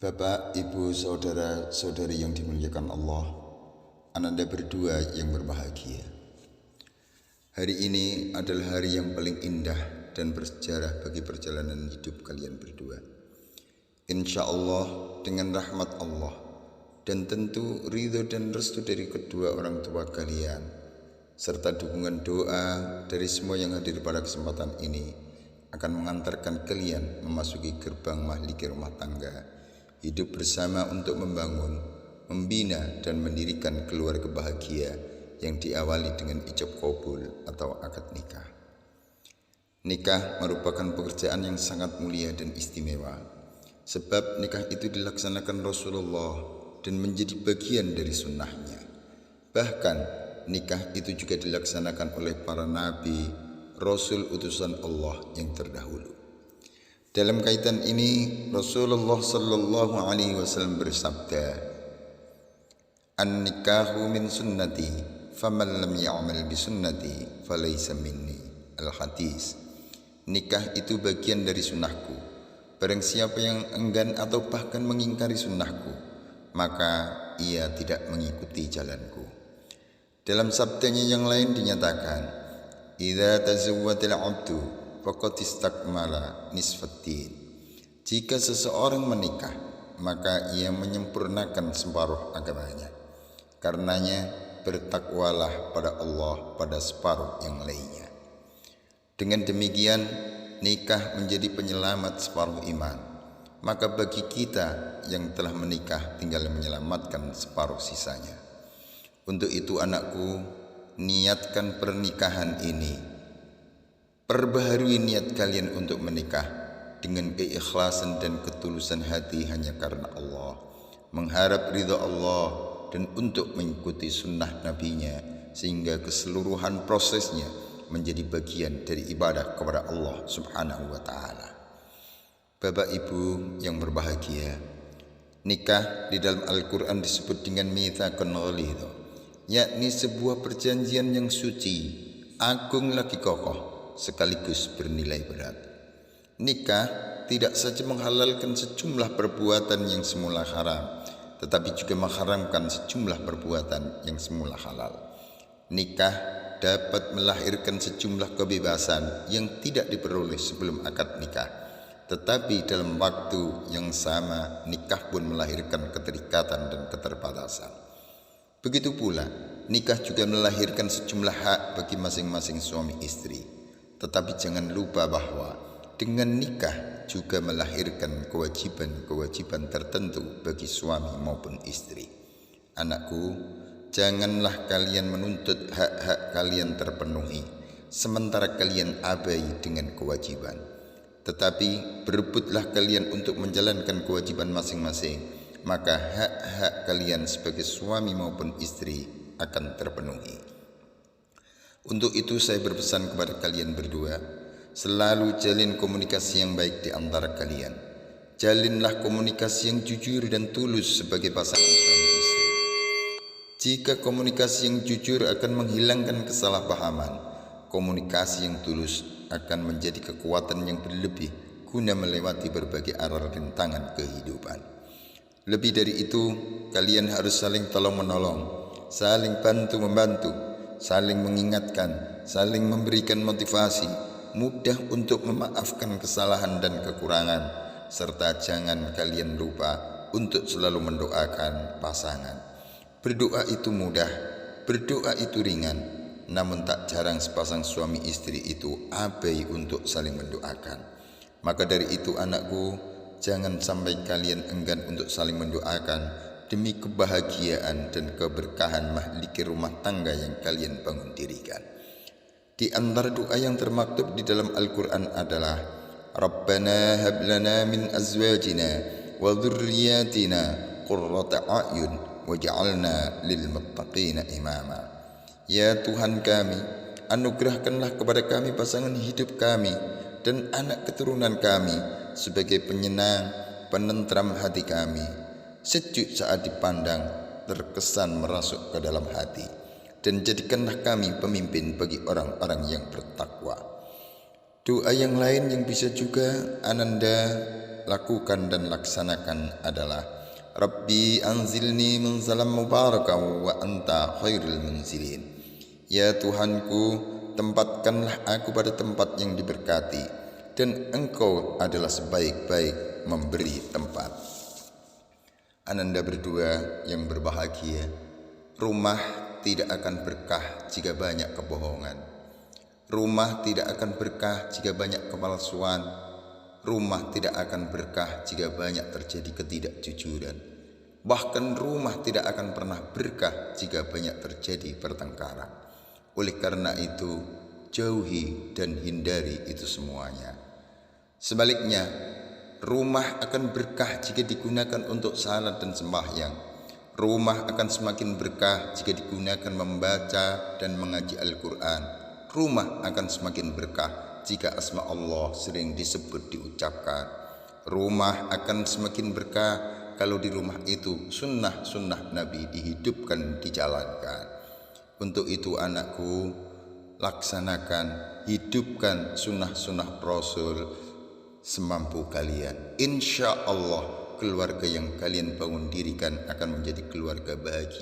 Bapak, Ibu, Saudara-saudari yang dimuliakan Allah, Ananda berdua yang berbahagia. Hari ini adalah hari yang paling indah dan bersejarah bagi perjalanan hidup kalian berdua. Insya Allah dengan rahmat Allah dan tentu ridho dan restu dari kedua orang tua kalian, serta dukungan doa dari semua yang hadir pada kesempatan ini, akan mengantarkan kalian memasuki gerbang mahliki rumah tangga, hidup bersama untuk membangun, membina dan mendirikan keluarga bahagia yang diawali dengan ijab qabul atau akad nikah. Nikah merupakan pekerjaan yang sangat mulia dan istimewa, sebab nikah itu dilaksanakan Rasulullah dan menjadi bagian dari sunnahnya. Bahkan nikah itu juga dilaksanakan oleh para nabi, rasul utusan Allah yang terdahulu. Dalam kaitan ini Rasulullah sallallahu alaihi wasallam bersabda, "An-nikahu min sunnati, faman lam ya'mal bi sunnati falaysa minni." Al-Hadis. Nikah itu bagian dari sunnahku. Barang siapa yang enggan atau bahkan mengingkari sunnahku, maka ia tidak mengikuti jalanku. Dalam sabdanya yang lain dinyatakan, "Idza tazawwajal 'abdu faqad istakmala nisfaddin." Jika seseorang menikah, maka ia menyempurnakan separuh agamanya. Karenanya bertakwalah pada Allah pada separuh yang lainnya. Dengan demikian nikah menjadi penyelamat separuh iman. Maka bagi kita yang telah menikah tinggal menyelamatkan separuh sisanya. Untuk itu anakku, niatkan pernikahan ini. Perbaharui niat kalian untuk menikah dengan keikhlasan dan ketulusan hati hanya karena Allah, mengharap ridha Allah dan untuk mengikuti sunnah nabinya, sehingga keseluruhan prosesnya menjadi bagian dari ibadah kepada Allah subhanahu wa ta'ala. Bapak Ibu yang berbahagia, nikah di dalam Al-Quran disebut dengan mitsaqun ghalidh, yakni sebuah perjanjian yang suci, agung lagi kokoh, sekaligus bernilai berat. Nikah tidak saja menghalalkan sejumlah perbuatan yang semula haram, tetapi juga mengharamkan sejumlah perbuatan yang semula halal. Nikah dapat melahirkan sejumlah kebebasan yang tidak diperoleh sebelum akad nikah, tetapi dalam waktu yang sama nikah pun melahirkan keterikatan dan keterbatasan. Begitu pula nikah juga melahirkan sejumlah hak bagi masing-masing suami istri. Tetapi jangan lupa bahwa dengan nikah juga melahirkan kewajiban-kewajiban tertentu bagi suami maupun istri. Anakku, janganlah kalian menuntut hak-hak kalian terpenuhi, sementara kalian abai dengan kewajiban. Tetapi berebutlah kalian untuk menjalankan kewajiban masing-masing, maka hak-hak kalian sebagai suami maupun istri akan terpenuhi. Untuk itu saya berpesan kepada kalian berdua, selalu jalin komunikasi yang baik di antara kalian. Jalinlah komunikasi yang jujur dan tulus sebagai pasangan suami istri. Jika komunikasi yang jujur akan menghilangkan kesalahpahaman, komunikasi yang tulus akan menjadi kekuatan yang berlebih guna melewati berbagai arah rintangan kehidupan. Lebih dari itu, kalian harus saling tolong-menolong, saling bantu-membantu, saling mengingatkan, saling memberikan motivasi, mudah untuk memaafkan kesalahan dan kekurangan, serta jangan kalian lupa untuk selalu mendoakan pasangan. Berdoa itu mudah, berdoa itu ringan, namun tak jarang sepasang suami istri itu abai untuk saling mendoakan. Maka dari itu anakku, jangan sampai kalian enggan untuk saling mendoakan demi kebahagiaan dan keberkahan mahliki rumah tangga yang kalian bangun dirikan. Di antara doa yang termaktub di dalam Al-Quran adalah Rabbana hab lana min azwajina wa dhurriyyatina qurrata a'yun waj'alna lil muttaqina imama. Ya Tuhan kami, anugerahkanlah kepada kami pasangan hidup kami dan anak keturunan kami sebagai penyenang, penentram hati kami, sejuk saat dipandang, terkesan merasuk ke dalam hati, dan jadikanlah kami pemimpin bagi orang-orang yang bertakwa. Doa yang lain yang bisa juga Ananda lakukan dan laksanakan adalah Rabbi anzilni munzalan mubarakan wa anta khairul munzilin. Ya Tuhanku, tempatkanlah aku pada tempat yang diberkati, dan Engkau adalah sebaik-baik memberi tempat. Ananda berdua yang berbahagia, rumah tidak akan berkah jika banyak kebohongan. Rumah tidak akan berkah jika banyak kepalsuan. Rumah tidak akan berkah jika banyak terjadi ketidakjujuran. Bahkan rumah tidak akan pernah berkah jika banyak terjadi pertengkaran. Oleh karena itu, jauhi dan hindari itu semuanya. Sebaliknya, rumah akan berkah jika digunakan untuk salat dan sembahyang. Rumah akan semakin berkah jika digunakan membaca dan mengaji Al-Quran. Rumah akan semakin berkah jika asma Allah sering disebut diucapkan. Rumah akan semakin berkah kalau di rumah itu sunnah-sunnah Nabi dihidupkan, dijalankan. Untuk itu anakku, laksanakan, hidupkan sunnah-sunnah Rasul semampu kalian. Insya Allah keluarga yang kalian bangun dirikan akan menjadi keluarga bahagia.